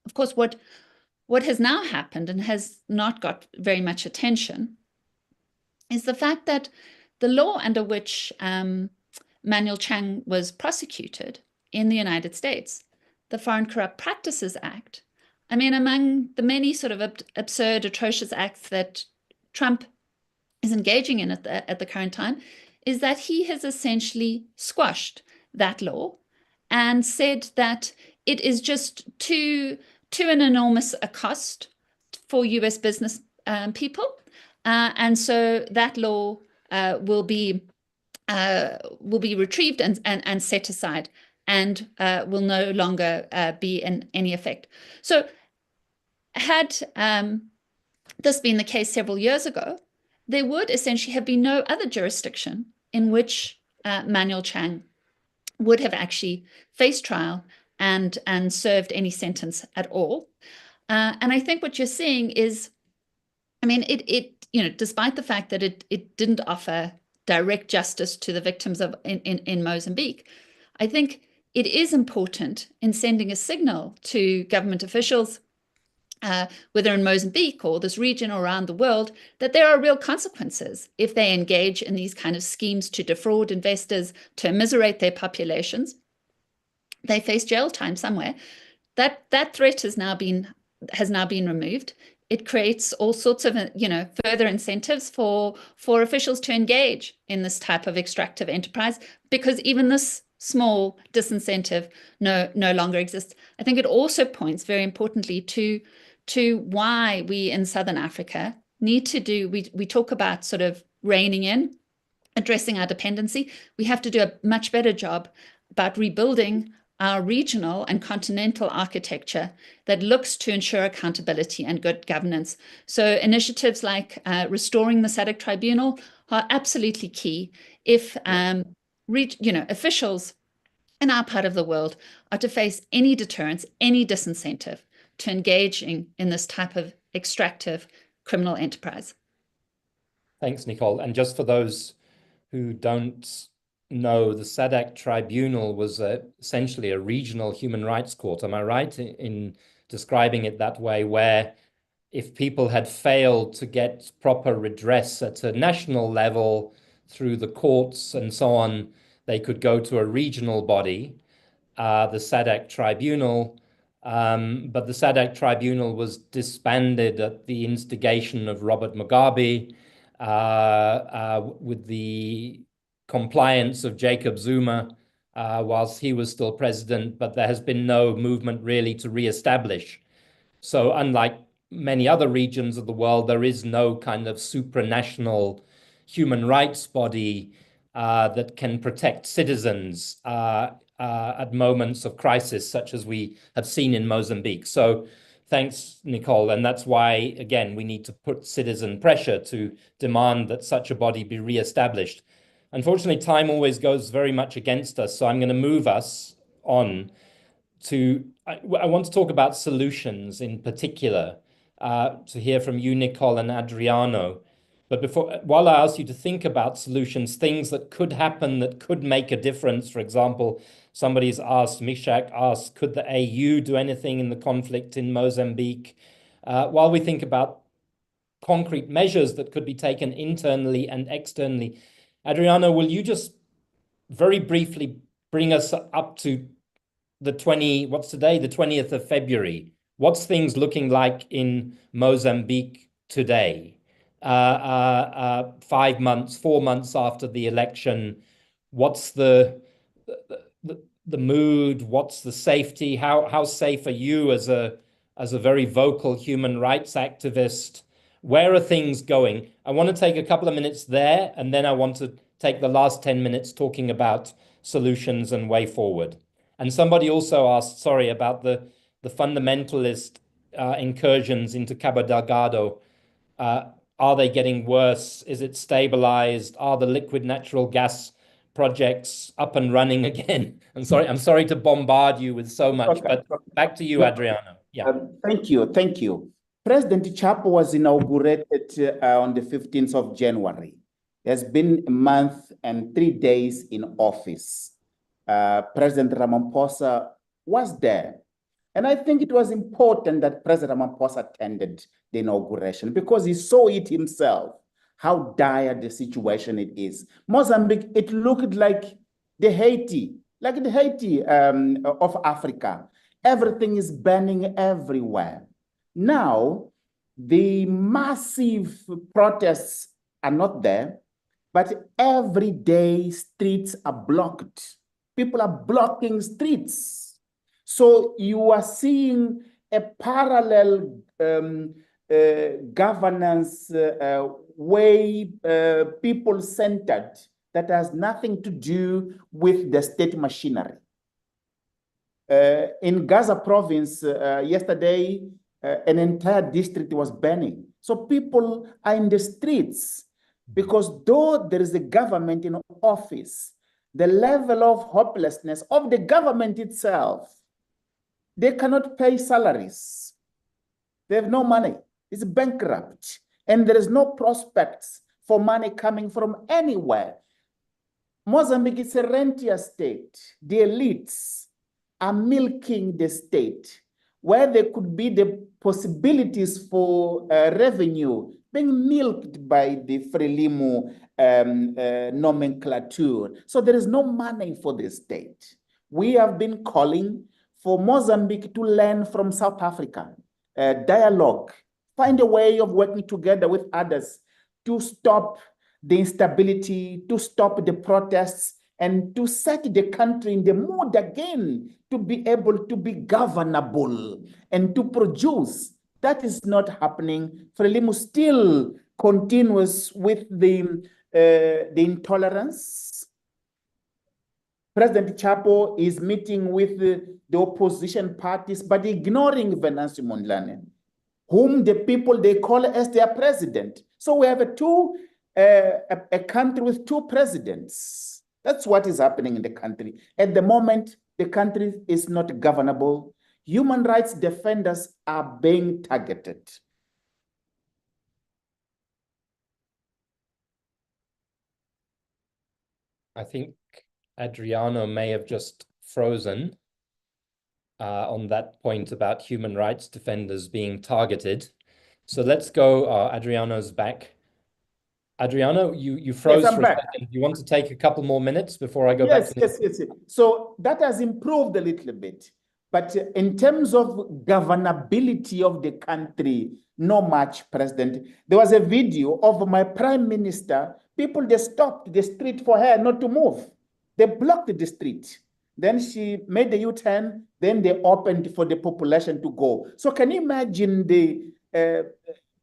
Of course, what has now happened and has not got very much attention is the fact that the law under which Manuel Chang was prosecuted in the United States, the Foreign Corrupt Practices Act, I mean, among the many sort of absurd, atrocious acts that Trump is engaging in at the current time, is that he has essentially squashed that law and said that it is just too an enormous a cost for US business people. And so that law will be retrieved and set aside and will no longer be in any effect. So had this been the case several years ago, there would essentially have been no other jurisdiction in which Manuel Chang would have actually faced trial and served any sentence at all. And I think what you're seeing is, I mean, despite the fact that it didn't offer direct justice to the victims of in Mozambique, I think it is important in sending a signal to government officials, whether in Mozambique or this region or around the world, that there are real consequences if they engage in these kind of schemes to defraud investors, to immiserate their populations. They face jail time somewhere. That threat has now been removed. It creates all sorts of further incentives for officials to engage in this type of extractive enterprise, because even this small disincentive no longer exists. I think it also points very importantly to why we in Southern Africa need to do, we talk about sort of reining in, addressing our dependency. We have to do a much better job about rebuilding our regional and continental architecture that looks to ensure accountability and good governance. So initiatives like restoring the SADC tribunal are absolutely key if officials in our part of the world are to face any deterrence, any disincentive to engaging in this type of extractive criminal enterprise. Thanks, Nicole. And just for those who don't know, the SADC tribunal was essentially a regional human rights court. Am I right in describing it that way, where if people had failed to get proper redress at a national level through the courts and so on, they could go to a regional body, the SADC tribunal. But the SADC tribunal was disbanded at the instigation of Robert Mugabe, with the compliance of Jacob Zuma, whilst he was still president, but there has been no movement really to re-establish. So unlike many other regions of the world, there is no kind of supranational human rights body that can protect citizens at moments of crisis, such as we have seen in Mozambique. So thanks, Nicole. And that's why, again, we need to put citizen pressure to demand that such a body be re-established. Unfortunately, time always goes very much against us. So I'm going to move us on to, I want to talk about solutions in particular, to hear from you, Nicole, and Adriano. But while I ask you to think about solutions, things that could happen that could make a difference, for example, somebody's asked, Mishak asked, could the AU do anything in the conflict in Mozambique? While we think about concrete measures that could be taken internally and externally, Adriano, will you just very briefly bring us up to what's today, the 20th of February? What's things looking like in Mozambique today? 4 months after the election, what's the mood? What's the safety? How safe are you as a very vocal human rights activist? Where are things going? I want to take a couple of minutes there, and then I want to take the last 10 minutes talking about solutions and way forward. And somebody also asked, sorry, about the fundamentalist incursions into Cabo Delgado. Are they getting worse? Is it stabilized? Are the liquid natural gas projects up and running again? I'm sorry to bombard you with so much, but back to you, Adriano. Yeah. Thank you. President Chapo was inaugurated on the 15th of January. He has been a month and 3 days in office. President Ramaphosa was there. And I think it was important that President Ramaphosa attended the inauguration because he saw it himself, how dire the situation it is. Mozambique, it looked like the Haiti of Africa. Everything is burning everywhere. Now, the massive protests are not there, but every day streets are blocked. People are blocking streets. So you are seeing a parallel governance way, people-centered, that has nothing to do with the state machinery. In Gaza province, yesterday, an entire district was burning. So people are in the streets because though there is a government in office, the level of hopelessness of the government itself. They cannot pay salaries. They have no money. It's bankrupt. And there is no prospects for money coming from anywhere. Mozambique is a rentier state. The elites are milking the state, where there could be the possibilities for revenue being milked by the Frelimo nomenclature. So there is no money for the state. We have been calling for Mozambique to learn from South Africa, dialogue, find a way of working together with others to stop the instability, to stop the protests, and to set the country in the mood again to be able to be governable and to produce. That is not happening. Frelimo still continues with the intolerance. President Chapo is meeting with the opposition parties, but ignoring Venancio Mondlane, whom the people, they call as their president. So we have a country with two presidents. That's what is happening in the country. At the moment, the country is not governable. Human rights defenders are being targeted. I think Adriano may have just frozen on that point about human rights defenders being targeted. So let's go. Adriano's back. Adriano, you froze Yes, I'm for back. a second. You want to take a couple more minutes before I go back to Yes. So that has improved a little bit. But in terms of governability of the country, no much, President. There was a video of my prime minister. People, they stopped the street for her not to move. They blocked the street. Then she made the U-turn. Then they opened for the population to go. So can you imagine the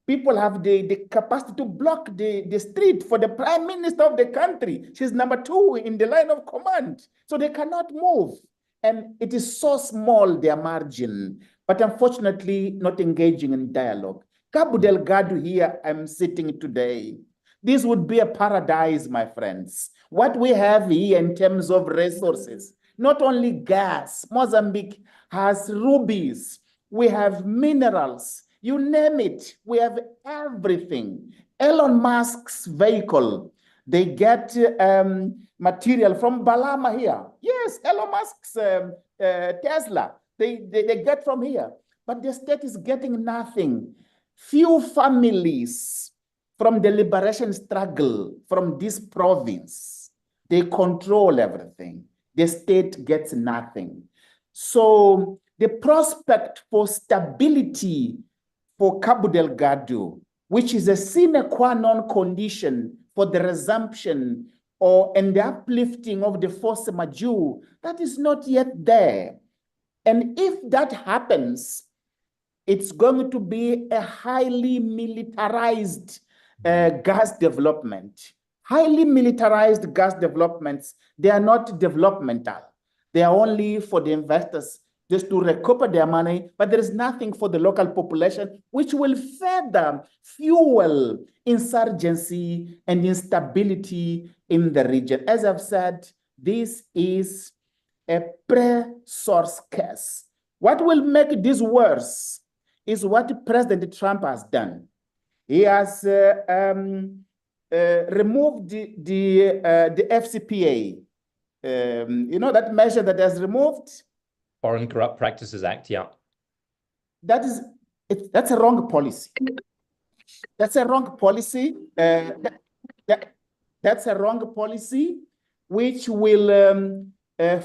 people have the capacity to block the street for the prime minister of the country? She's number 2 in the line of command. So they cannot move. And it is so small, their margin, but unfortunately not engaging in dialogue. Cabo Delgado here, I'm sitting today. This would be a paradise, my friends. What we have here in terms of resources, not only gas, Mozambique has rubies, we have minerals, you name it, we have everything. Elon Musk's vehicle, they get material from Balama here. Yes, Elon Musk's Tesla, they get from here. But the state is getting nothing. Few families from the liberation struggle from this province, they control everything. The state gets nothing. So the prospect for stability for Cabo Delgado, which is a sine qua non condition for the resumption and the uplifting of the force majeure, that is not yet there. And if that happens, it's going to be a highly militarized gas development. Highly militarized gas developments, they are not developmental. They are only for the investors just to recover their money, but there is nothing for the local population, which will further fuel insurgency and instability in the region. As I've said, this is a pre-source case. What will make this worse is what President Trump has done. He has removed the FCPA. You know that measure that has removed? Foreign Corrupt Practices Act, yeah. That's a wrong policy. That's a wrong policy. That's a wrong policy, which will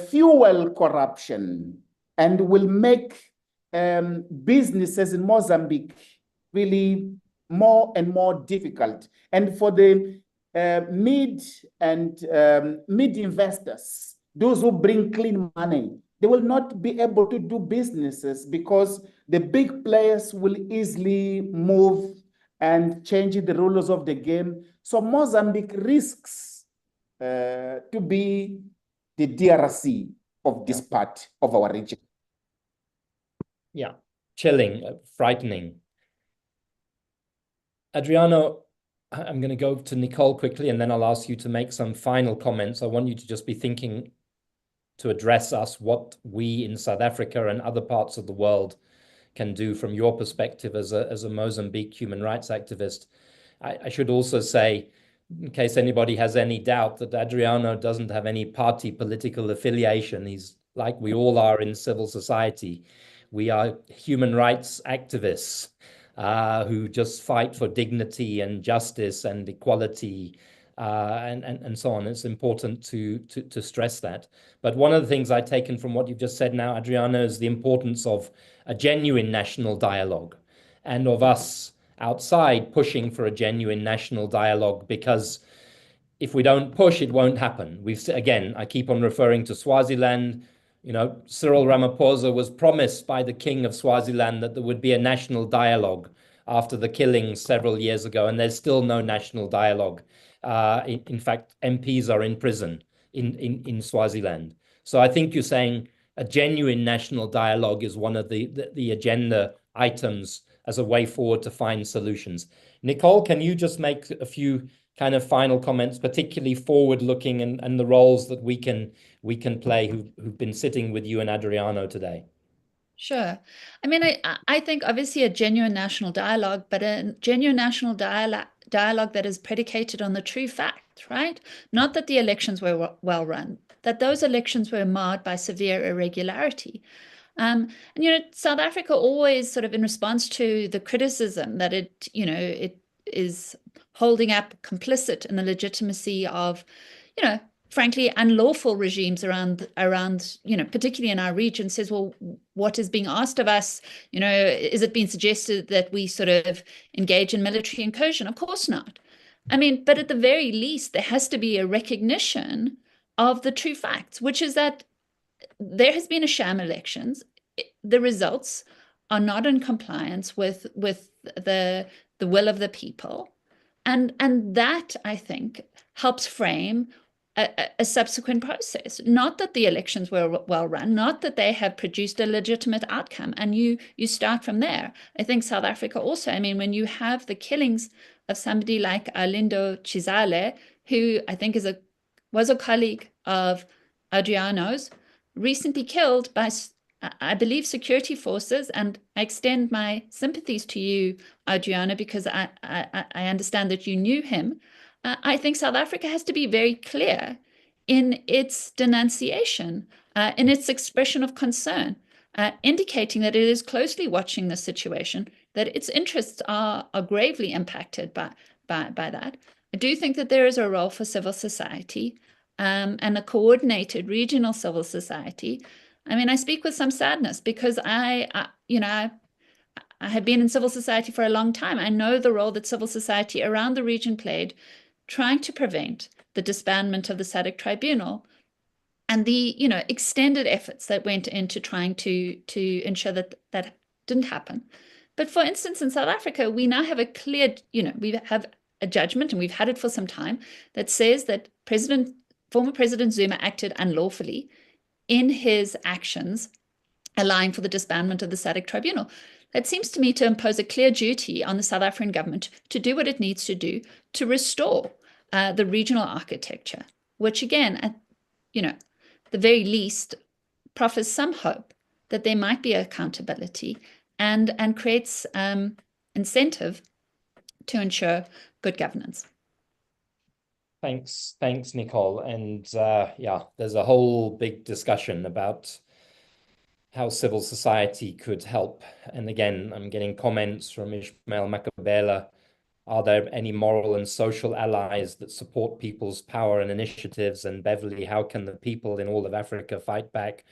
fuel corruption and will make businesses in Mozambique really more and more difficult. And for the mid investors, those who bring clean money, they will not be able to do businesses because the big players will easily move and change the rules of the game. So Mozambique risks to be the DRC of this part of our region. Yeah, chilling, frightening. Adriano, I'm going to go to Nicole quickly, and then I'll ask you to make some final comments. I want you to just be thinking to address us what we in South Africa and other parts of the world can do from your perspective as a Mozambique human rights activist. I should also say, in case anybody has any doubt, that Adriano doesn't have any party political affiliation. He's like we all are in civil society. We are human rights activists who just fight for dignity and justice and equality and so on. It's important to stress that. But one of the things I've taken from what you've just said now, Adriano, is the importance of a genuine national dialogue and of us outside pushing for a genuine national dialogue, because if we don't push, it won't happen. Again, I keep on referring to Swaziland. Cyril Ramaphosa was promised by the king of Swaziland that there would be a national dialogue after the killings several years ago, and there's still no national dialogue. In fact, MPs are in prison in Swaziland. So I think you're saying a genuine national dialogue is one of the agenda items as a way forward to find solutions. Nicole, can you just make a few kind of final comments, particularly forward-looking, and the roles that we can play who've been sitting with you and Adriano today? Sure. I mean, I think obviously a genuine national dialogue, but a genuine national dialogue that is predicated on the true facts, right? Not that the elections were well run, that those elections were marred by severe irregularity. And South Africa always sort of, in response to the criticism that it is holding up complicit in the legitimacy of, frankly, unlawful regimes around, particularly in our region, says, well, what is being asked of us? Is it being suggested that we sort of engage in military incursion? Of course not. I mean, but at the very least, there has to be a recognition of the true facts, which is that there has been a sham elections. The results are not in compliance with the will of the people. And that, I think, helps frame a subsequent process. Not that the elections were well run, not that they have produced a legitimate outcome. And you start from there. I think South Africa also, I mean, when you have the killings of somebody like Arlindo Chizale, who I think was a colleague of Adriano's, recently killed by, I believe, security forces. And I extend my sympathies to you, Adriano, because I understand that you knew him. I think South Africa has to be very clear in its denunciation, in its expression of concern, indicating that it is closely watching the situation, that its interests are gravely impacted by that. I do think that there is a role for civil society and a coordinated regional civil society. I mean, I speak with some sadness because I have been in civil society for a long time. I know the role that civil society around the region played trying to prevent the disbandment of the SADC tribunal and the extended efforts that went into trying to ensure that that didn't happen. But for instance, in South Africa, we now have a clear, we have a judgment, and we've had it for some time, that says that former President Zuma acted unlawfully in his actions allowing for the disbandment of the SADC tribunal. That seems to me to impose a clear duty on the South African government to do what it needs to do to restore the regional architecture, which again, at the very least, proffers some hope that there might be accountability and creates incentive to ensure good governance. Thanks, Nicole. And yeah, there's a whole big discussion about how civil society could help. And again, I'm getting comments from Ishmael Makabela. Are there any moral and social allies that support people's power and initiatives? And Beverly, how can the people in all of Africa fight back?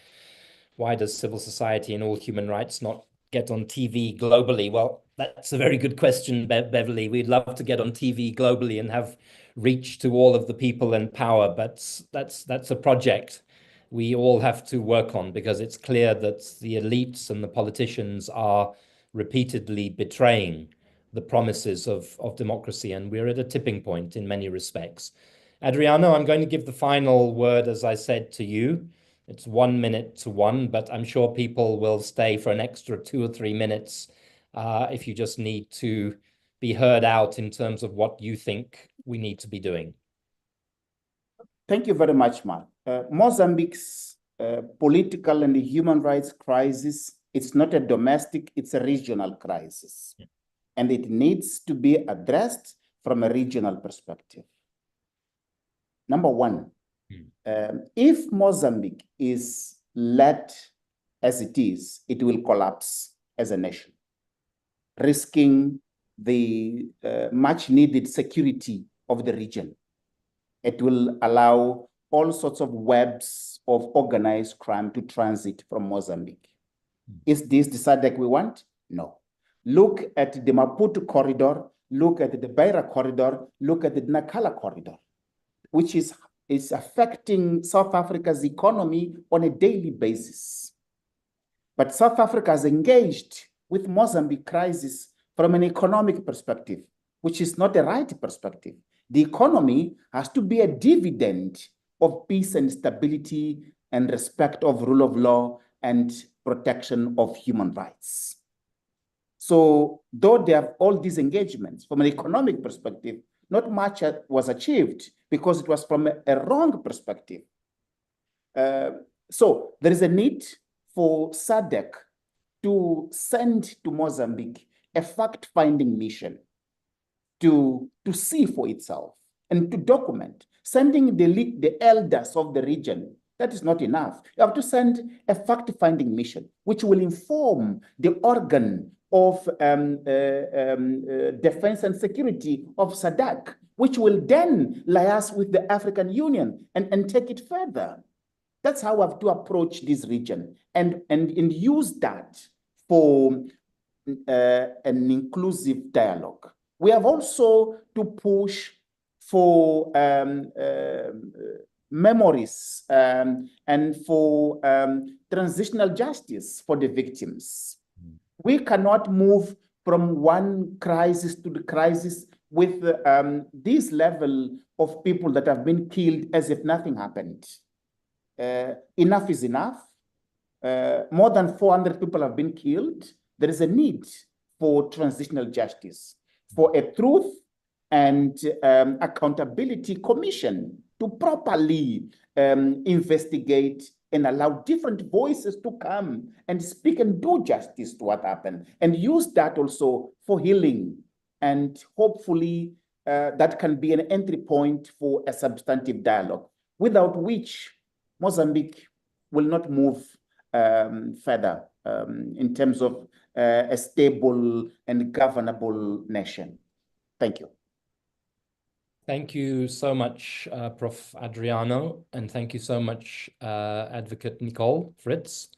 Why does civil society and all human rights not get on TV globally? Well, that's a very good question, Beverly. We'd love to get on TV globally and have reach to all of the people in power, but that's a project we all have to work on, because it's clear that the elites and the politicians are repeatedly betraying the promises of democracy, and we're at a tipping point in many respects. Adriano, I'm going to give the final word, as I said, to you. It's 1 minute to 1, but I'm sure people will stay for an extra 2 or 3 minutes if you just need to be heard out in terms of what you think we need to be doing? Thank you very much, Mark. Mozambique's political and human rights crisis, it's not a domestic, it's a regional crisis. Yeah. And it needs to be addressed from a regional perspective. Number one, if Mozambique is led as it is, it will collapse as a nation, risking the much needed security of the region. It will allow all sorts of webs of organized crime to transit from Mozambique. Is this the SADC we want? No. Look at the Maputo corridor, look at the Beira corridor, look at the Nacala corridor, which is affecting South Africa's economy on a daily basis. But South Africa is engaged with Mozambique crisis from an economic perspective, which is not the right perspective. The economy has to be a dividend of peace and stability and respect of rule of law and protection of human rights. So though they have all these engagements from an economic perspective, not much was achieved because it was from a wrong perspective. So there is a need for SADC to send to Mozambique a fact-finding mission to see for itself and to document. Sending the elders of the region, that is not enough. You have to send a fact-finding mission, which will inform the organ of defense and security of SADC, which will then liaise with the African Union and take it further. That's how we have to approach this region and use that for an inclusive dialogue. We have also to push for memories and for transitional justice for the victims. We cannot move from one crisis to the crisis with this level of people that have been killed as if nothing happened. Enough is enough. More than 400 people have been killed. There is a need for transitional justice, for a truth and accountability commission to properly investigate and allow different voices to come and speak and do justice to what happened, and use that also for healing. And hopefully that can be an entry point for a substantive dialogue, without which Mozambique will not move further in terms of a stable and governable nation. Thank you. Thank you so much, Prof. Adriano, and thank you so much, Advocate Nicole Fritz.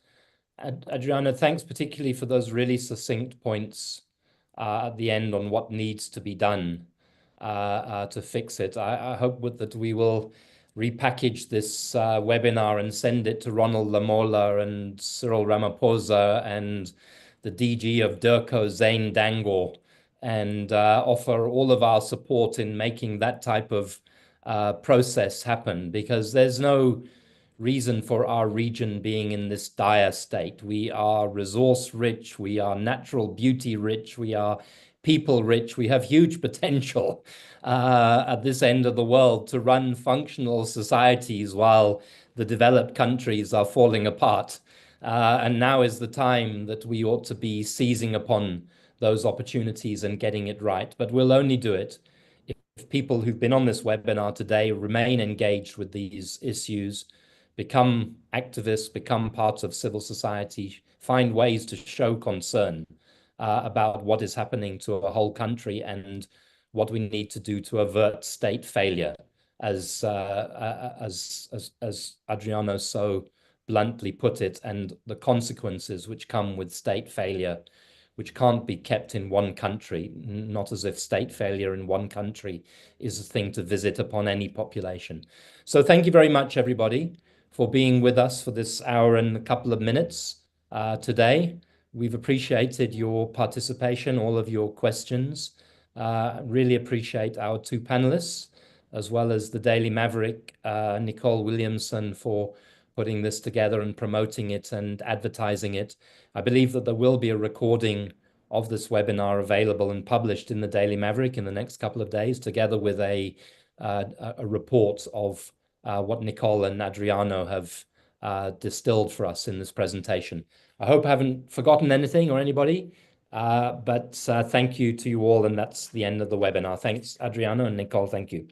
Adriano, thanks particularly for those really succinct points at the end on what needs to be done to fix it. I hope that we will repackage this webinar and send it to Ronald Lamola and Cyril Ramaphosa and the DG of DIRCO, Zane Dangor, and offer all of our support in making that type of process happen, because there's no reason for our region being in this dire state. We are resource rich, we are natural beauty rich, we are people rich, we have huge potential at this end of the world to run functional societies while the developed countries are falling apart. And now is the time that we ought to be seizing upon those opportunities and getting it right. But we'll only do it if people who've been on this webinar today remain engaged with these issues, become activists, become parts of civil society, find ways to show concern about what is happening to a whole country and what we need to do to avert state failure, as Adriano so bluntly put it, and the consequences which come with state failure, which can't be kept in one country, not as if state failure in one country is a thing to visit upon any population. So thank you very much, everybody, for being with us for this hour and a couple of minutes today. We've appreciated your participation, all of your questions. Really appreciate our two panelists, as well as the Daily Maverick, Nicole Williamson, for putting this together and promoting it and advertising it. I believe that there will be a recording of this webinar available and published in the Daily Maverick in the next couple of days, together with a report of what Nicole and Adriano have distilled for us in this presentation. I hope I haven't forgotten anything or anybody, but thank you to you all, and that's the end of the webinar. Thanks, Adriano and Nicole. Thank you.